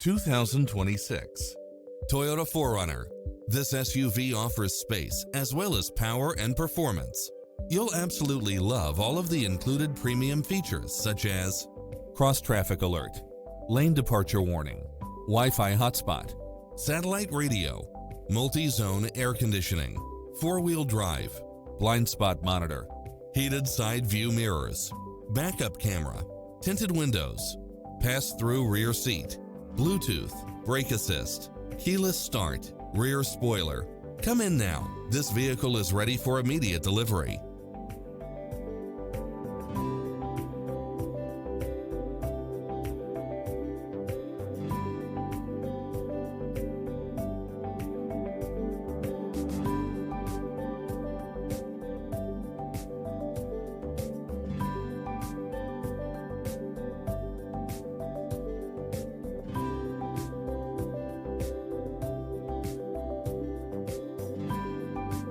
2026 Toyota 4Runner. This SUV offers space as well as power and performance. You'll absolutely love all of the included premium features such as cross-traffic alert, lane departure warning, Wi-Fi hotspot, satellite radio, multi-zone air conditioning, four-wheel drive, blind spot monitor, heated side view mirrors, backup camera, tinted windows, pass-through rear seat, Bluetooth, brake assist, keyless start, rear spoiler. Come in now. This vehicle is ready for immediate delivery.